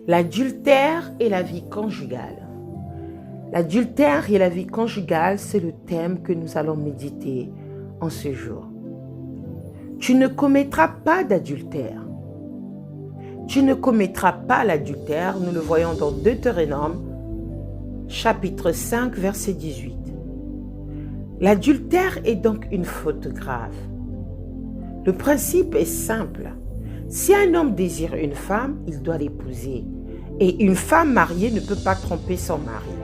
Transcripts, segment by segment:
L'adultère et la vie conjugale. L'adultère et la vie conjugale, c'est le thème que nous allons méditer en ce jour. Tu ne commettras pas d'adultère. Tu ne commettras pas l'adultère, nous le voyons dans Deutéronome, chapitre 5, verset 18. L'adultère est donc une faute grave. Le principe est simple. Si un homme désire une femme, il doit l'épouser. Et une femme mariée ne peut pas tromper son mari.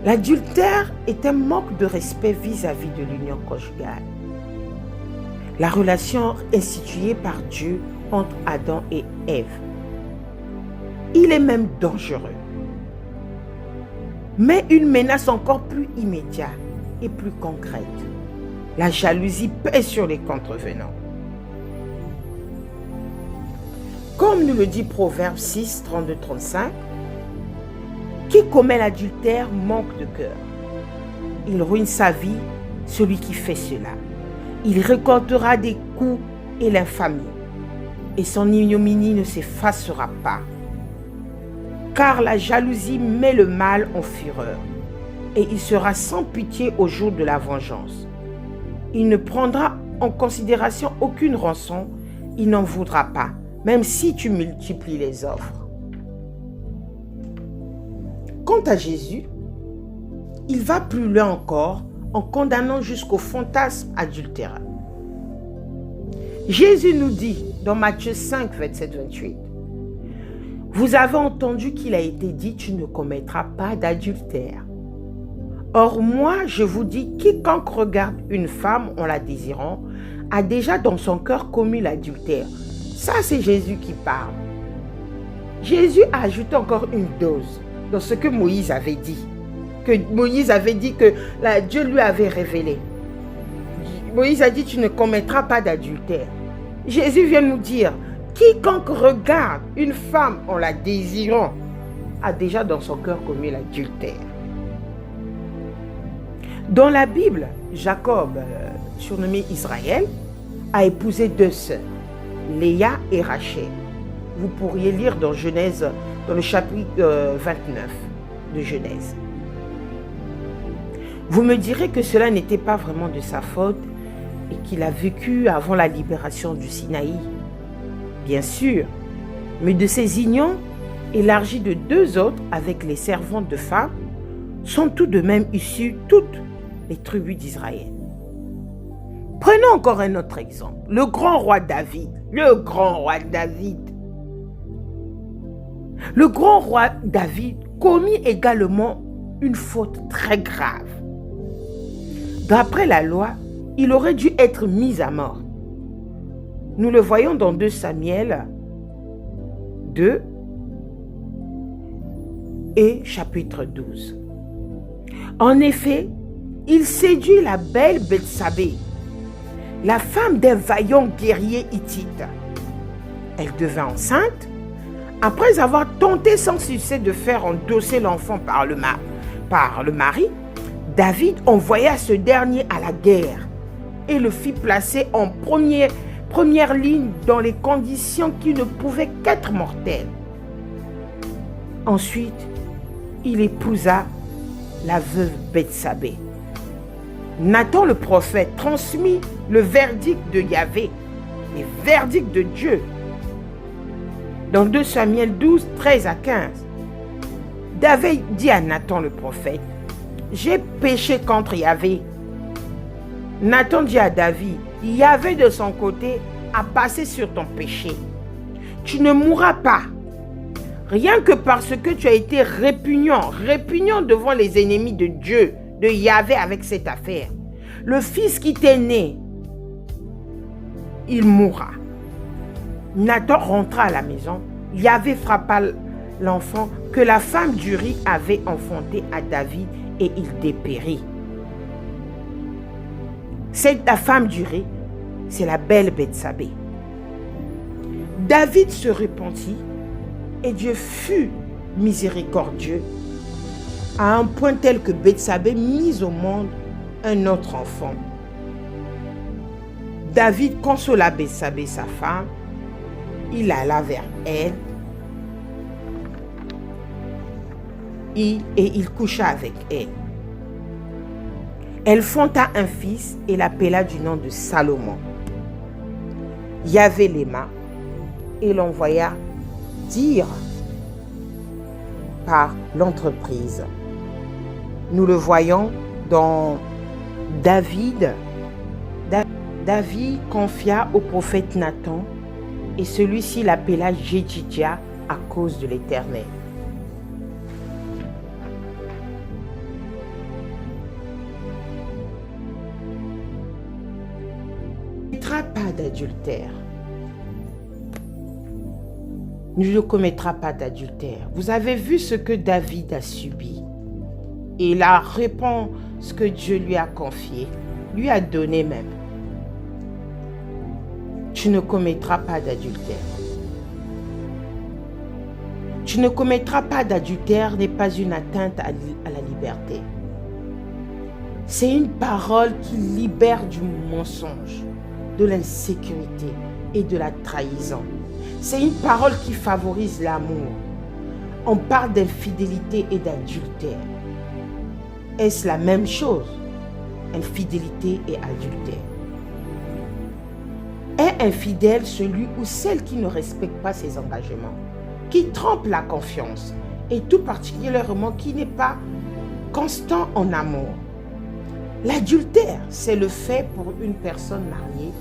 L'adultère est un manque de respect vis-à-vis de l'union conjugale. La relation instituée par Dieu entre Adam et Ève. Il est même dangereux. Mais une menace encore plus immédiate et plus concrète. La jalousie pèse sur les contrevenants. Comme nous le dit Proverbe 6, 32-35, qui commet l'adultère manque de cœur. Il ruine sa vie, celui qui fait cela. Il récoltera des coups et l'infamie, et son ignominie ne s'effacera pas. Car la jalousie met le mal en fureur, et il sera sans pitié au jour de la vengeance. Il ne prendra en considération aucune rançon, il n'en voudra pas, même si tu multiplies les offres. Quant à Jésus, il va plus loin encore en condamnant jusqu'au fantasme adultéreux. Jésus nous dit dans Matthieu 5, 27-28, « Vous avez entendu qu'il a été dit, tu ne commettras pas d'adultère. Or moi, je vous dis, quiconque regarde une femme en la désirant, a déjà dans son cœur commis l'adultère. » Ça, c'est Jésus qui parle. Jésus a ajouté encore une dose dans ce que Moïse avait dit. Que Moïse avait dit que Dieu lui avait révélé. Moïse a dit, tu ne commettras pas d'adultère. Jésus vient nous dire, quiconque regarde une femme en la désirant, a déjà dans son cœur commis l'adultère. Dans la Bible, Jacob, surnommé Israël, a épousé deux sœurs, Léa et Rachel. Vous pourriez lire dans Genèse, dans le chapitre 29 de Genèse. Vous me direz que cela n'était pas vraiment de sa faute et qu'il a vécu avant la libération du Sinaï. Bien sûr, mais de ces unions, élargies de deux autres avec les servantes de femmes, sont tout de même issues toutes les tribus d'Israël. Prenons encore un autre exemple. Le grand roi David. Le grand roi David. Le grand roi David commit également une faute très grave. D'après la loi, il aurait dû être mis à mort. Nous le voyons dans 2 Samuel 2 et chapitre 12. En effet, il séduit la belle Bethsabée, la femme d'un vaillant guerrier hittite. Elle devint enceinte. Après avoir tenté sans succès de faire endosser l'enfant par le mari, David envoya ce dernier à la guerre et le fit placer en première ligne dans les conditions qui ne pouvaient qu'être mortelles. Ensuite, il épousa la veuve Bethsabée. Nathan le prophète transmit le verdict de Yahvé, le verdict de Dieu. Dans 2 Samuel 12, 13 à 15, David dit à Nathan le prophète, « J'ai péché contre Yahvé. » Nathan dit à David, « Yahvé de son côté a passé sur ton péché. Tu ne mourras pas, rien que parce que tu as été répugnant devant les ennemis de Dieu, de Yahvé avec cette affaire. Le fils qui t'est né, il mourra. » Nathan rentra à la maison. Yahvé frappa l'enfant que la femme d'Uri avait enfanté à David et il dépérit. La femme d'Uri, c'est la belle Bethsabée. David se repentit et Dieu fut miséricordieux à un point tel que Bethsabée mit au monde un autre enfant. David consola Bethsabée, sa femme. Il alla vers elle et il coucha avec elle. Elle fonta un fils et l'appela du nom de Salomon. Yahvé l'aima et l'envoya dire par l'entreprise. Nous le voyons dans David. David confia au prophète Nathan et celui-ci l'appela Jédidia à cause de l'Éternel. Ne commettra pas d'adultère. Ne commettra pas d'adultère. Vous avez vu ce que David a subi. Et la réponse que Dieu lui a confiée, lui a donné même. Tu ne commettras pas d'adultère. Tu ne commettras pas d'adultère n'est pas une atteinte à la liberté. C'est une parole qui libère du mensonge, de l'insécurité et de la trahison. C'est une parole qui favorise l'amour. On parle d'infidélité et d'adultère. Est-ce la même chose? Infidélité et adultère. Est infidèle celui ou celle qui ne respecte pas ses engagements, qui trompe la confiance et tout particulièrement qui n'est pas constant en amour. L'adultère, c'est le fait pour une personne mariée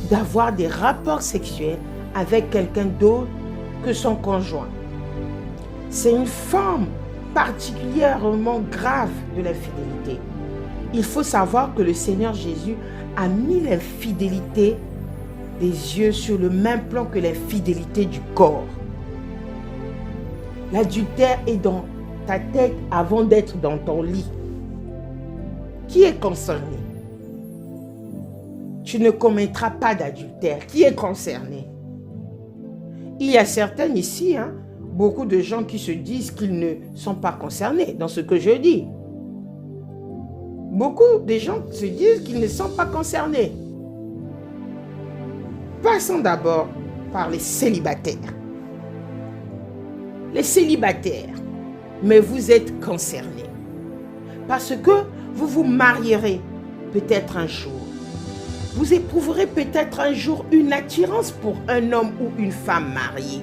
d'avoir des rapports sexuels avec quelqu'un d'autre que son conjoint. C'est une forme particulièrement grave de l'infidélité. Il faut savoir que le Seigneur Jésus a mis l'infidélité des yeux sur le même plan que l'infidélité du corps. L'adultère est dans ta tête avant d'être dans ton lit. Qui est concerné? Tu ne commettras pas d'adultère. Qui est concerné? Il y a certains ici, beaucoup de gens qui se disent qu'ils ne sont pas concernés dans ce que je dis. Beaucoup de gens se disent qu'ils ne sont pas concernés. Passons d'abord par les célibataires. Les célibataires, mais vous êtes concernés. Parce que vous vous marierez peut-être un jour. Vous éprouverez peut-être un jour une attirance pour un homme ou une femme mariée.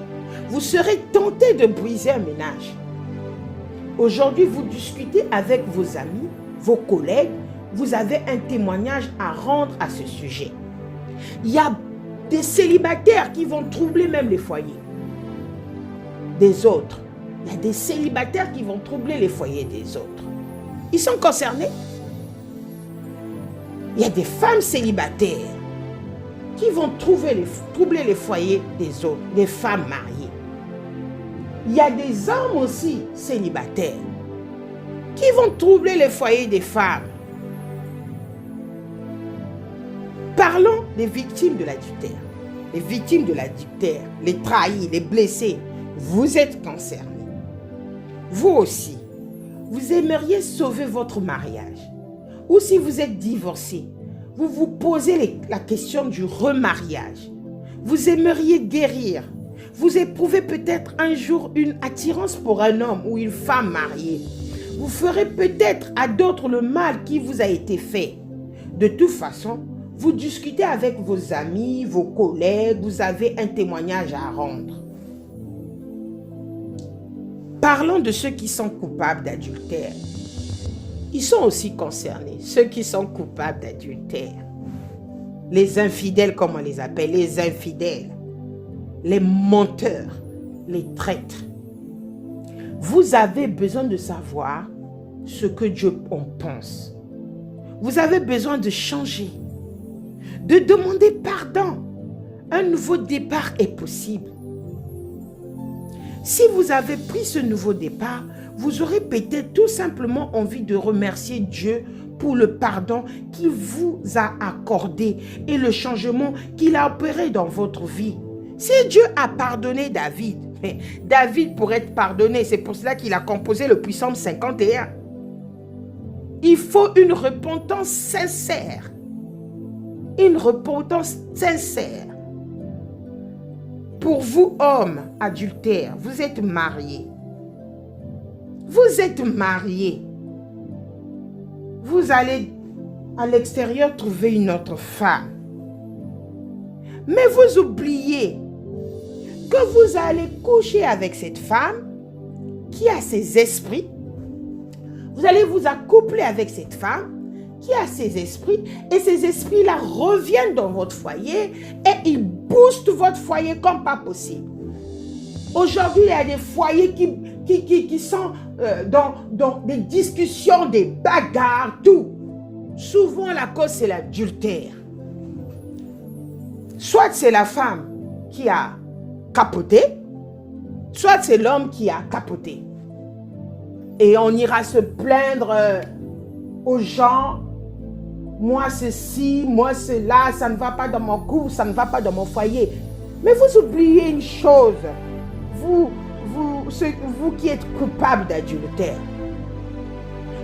Vous serez tenté de briser un ménage. Aujourd'hui, vous discutez avec vos amis, vos collègues. Vous avez un témoignage à rendre à ce sujet. Il y a des célibataires qui vont troubler même les foyers des autres. Il y a des célibataires qui vont troubler les foyers des autres. Ils sont concernés. Il y a des femmes célibataires qui vont troubler les foyers des autres, des femmes mariées. Il y a des hommes aussi célibataires qui vont troubler les foyers des femmes. Parlons des victimes de l'adultère. Les victimes de l'adultère, les trahis, les blessés, vous êtes concernés. Vous aussi, vous aimeriez sauver votre mariage. Ou si vous êtes divorcé, vous vous posez la question du remariage. Vous aimeriez guérir. Vous éprouvez peut-être un jour une attirance pour un homme ou une femme mariée. Vous ferez peut-être à d'autres le mal qui vous a été fait. De toute façon, vous discutez avec vos amis, vos collègues, vous avez un témoignage à rendre. Parlons de ceux qui sont coupables d'adultère. Ils sont aussi concernés, ceux qui sont coupables d'adultère. Les infidèles, comme on les appelle, les infidèles, les menteurs, les traîtres. Vous avez besoin de savoir ce que Dieu en pense. Vous avez besoin de changer, de demander pardon. Un nouveau départ est possible. Si vous avez pris ce nouveau départ, vous aurez peut-être tout simplement envie de remercier Dieu pour le pardon qu'il vous a accordé et le changement qu'il a opéré dans votre vie. Si Dieu a pardonné David, David pourrait être pardonné, c'est pour cela qu'il a composé le Psaume 51. Il faut une repentance sincère. Une repentance sincère. Pour vous, hommes adultères, vous êtes mariés. Vous êtes marié. Vous allez à l'extérieur trouver une autre femme. Mais vous oubliez que vous allez coucher avec cette femme qui a ses esprits. Vous allez vous accoupler avec cette femme qui a ses esprits, et ces esprits-là reviennent dans votre foyer et ils boostent votre foyer comme pas possible. Aujourd'hui, il y a des foyers qui sont dans des discussions, des bagarres, tout. Souvent, la cause, c'est l'adultère. Soit c'est la femme qui a capoté, soit c'est l'homme qui a capoté. Et on ira se plaindre aux gens. Moi ceci, moi cela, ça ne va pas dans mon couple, ça ne va pas dans mon foyer. Mais vous oubliez une chose. Vous qui êtes coupable d'adultère.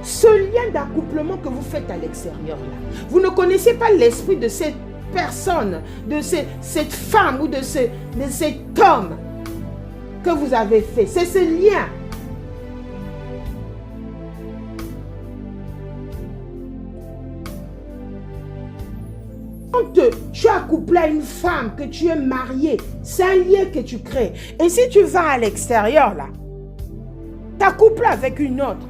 Ce lien d'accouplement que vous faites à l'extérieur là, vous ne connaissez pas l'esprit de cette personne, de cette femme ou de cet homme que vous avez fait. C'est ce lien. Quand tu es accouplé à une femme, que tu es marié, c'est un lien que tu crées. Et si tu vas à l'extérieur là, t'accouples avec une autre,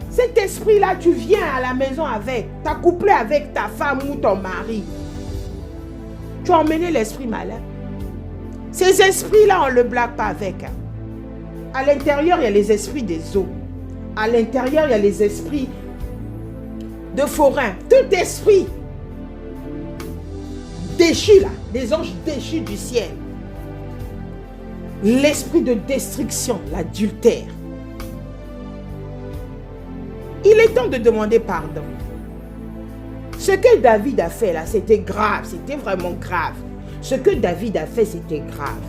cet esprit-là, tu viens à la maison avec, t'accoupler avec ta femme ou ton mari. Tu as emmené l'esprit malin. Ces esprits-là, on ne le blague pas avec. À l'intérieur, il y a les esprits des eaux. À l'intérieur, il y a les esprits de forain. Tout esprit déchu là, des anges déchus du ciel. L'esprit de destruction, l'adultère. Il est temps de demander pardon. Ce que David a fait là, c'était grave, c'était vraiment grave. Ce que David a fait, c'était grave.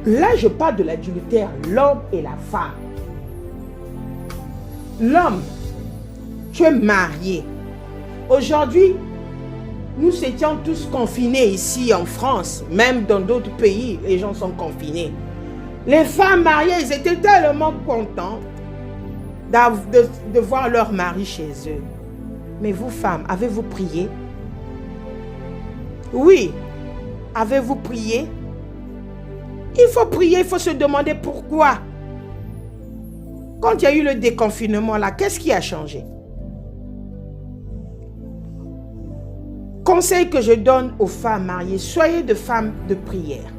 Là, je parle de l'adultère, l'homme et la femme. L'homme, tu es marié. Aujourd'hui, nous étions tous confinés ici en France, même dans d'autres pays, les gens sont confinés. Les femmes mariées, ils étaient tellement contents de voir leur mari chez eux. Mais vous, femmes, avez-vous prié? Oui. Avez-vous prié? Il faut prier, il faut se demander pourquoi. Quand il y a eu le déconfinement là, qu'est-ce qui a changé? Conseil que je donne aux femmes mariées, soyez de femmes de prière.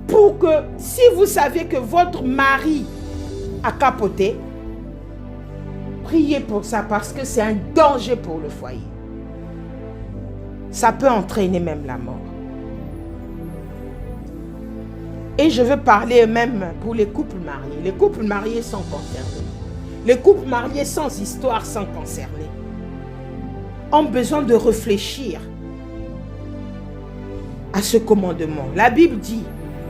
Pour que, si vous savez que votre mari a capoté, priez pour ça parce que c'est un danger pour le foyer. Ça peut entraîner même la mort. Et je veux parler même pour les couples mariés. Les couples mariés sont concernés. Les couples mariés sans histoire sont concernés. Ont besoin de réfléchir à ce commandement. La Bible dit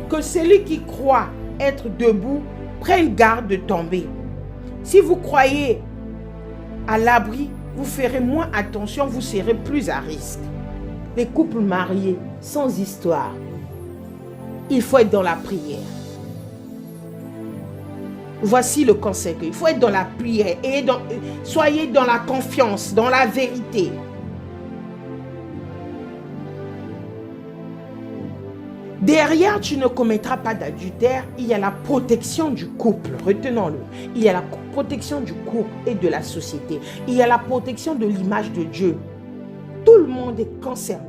que celui qui croit être debout prenne garde de tomber. Si vous croyez à l'abri, vous ferez moins attention, vous serez plus à risque. Les couples mariés sans histoire, il faut être dans la prière. Voici le conseil. Il faut être dans la prière et soyez dans la confiance, dans la vérité. Derrière, tu ne commettras pas d'adultère. Il y a la protection du couple. Retenons-le. Il y a la protection du couple et de la société. Il y a la protection de l'image de Dieu. Tout le monde est concerné.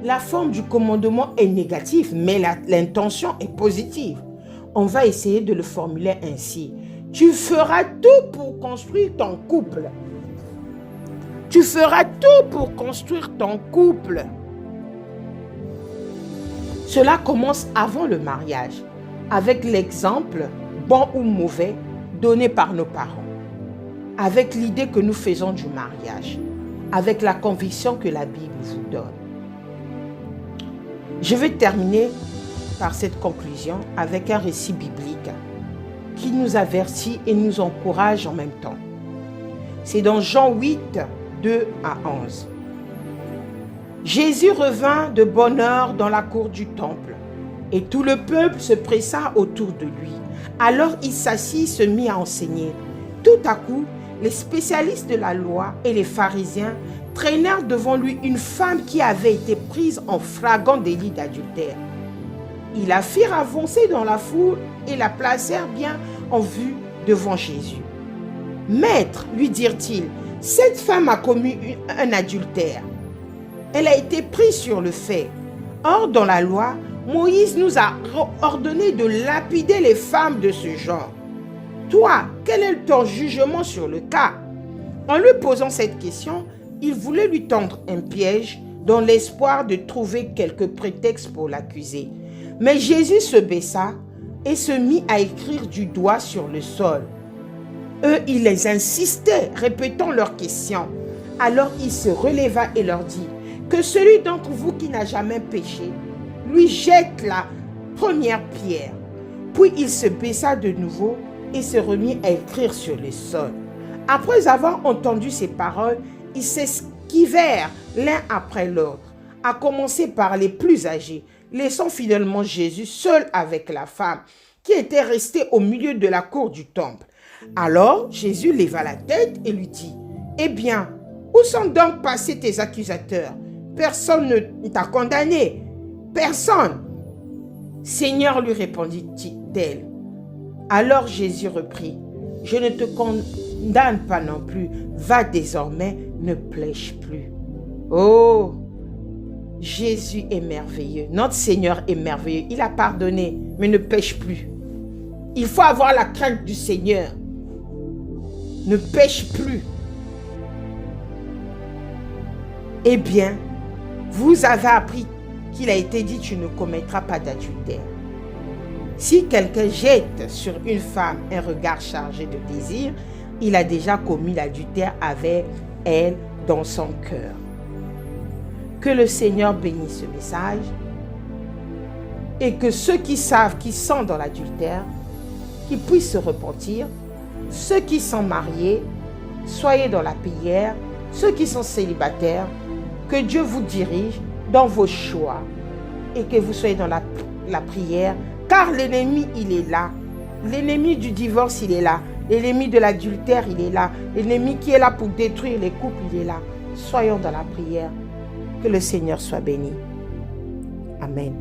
La forme du commandement est négative, mais l'intention est positive. On va essayer de le formuler ainsi. Tu feras tout pour construire ton couple. Tu feras tout pour construire ton couple. Cela commence avant le mariage, avec l'exemple, bon ou mauvais, donné par nos parents, avec l'idée que nous faisons du mariage, avec la conviction que la Bible vous donne. Je vais terminer par cette conclusion avec un récit biblique qui nous avertit et nous encourage en même temps. C'est dans Jean 8, 2 à 11. Jésus revint de bonne heure dans la cour du temple Et tout le peuple se pressa autour de lui. Alors il s'assit, se mit à enseigner. Tout à coup, les spécialistes de la loi et les pharisiens traînèrent devant lui une femme qui avait été prise en flagrant délit d'adultère. Ils la firent avancer dans la foule et la placèrent bien en vue devant Jésus. « Maître, lui dirent-ils, cette femme a commis un adultère. Elle a été prise sur le fait. Or, dans la loi, Moïse nous a ordonné de lapider les femmes de ce genre. Toi, quel est ton jugement sur le cas ?» En lui posant cette question, il voulait lui tendre un piège dans l'espoir de trouver quelque prétexte pour l'accuser. Mais Jésus se baissa et se mit à écrire du doigt sur le sol. Eux, il les insistait, répétant leurs questions. Alors il se releva et leur dit que celui d'entre vous qui n'a jamais péché, lui jette la première pierre. Puis il se baissa de nouveau et se remit à écrire sur le sol. Après avoir entendu ces paroles, ils s'esquivèrent l'un après l'autre, à commencer par les plus âgés, laissant fidèlement Jésus seul avec la femme, qui était restée au milieu de la cour du temple. Alors Jésus leva la tête et lui dit, « Eh bien, où sont donc passés tes accusateurs? Personne ne t'a condamné. Personne. » Seigneur, lui répondit-elle. Alors Jésus reprit, « Je ne te condamne pas non plus. Va désormais, ne pêche plus. » Oh, Jésus est merveilleux. Notre Seigneur est merveilleux. Il a pardonné, mais ne pêche plus. Il faut avoir la crainte du Seigneur. Ne pêche plus. Eh bien, vous avez appris qu'il a été dit, tu ne commettras pas d'adultère. Si quelqu'un jette sur une femme un regard chargé de désir, il a déjà commis l'adultère avec elle dans son cœur. Que le Seigneur bénisse ce message et que ceux qui savent qu'ils sont dans l'adultère, qu'ils puissent se repentir. Ceux qui sont mariés, soyez dans la prière. Ceux qui sont célibataires, que Dieu vous dirige dans vos choix et que vous soyez dans la prière, car l'ennemi, il est là. L'ennemi du divorce, il est là. L'ennemi de l'adultère, il est là. L'ennemi qui est là pour détruire les couples, il est là. Soyons dans la prière. Que le Seigneur soit béni. Amen.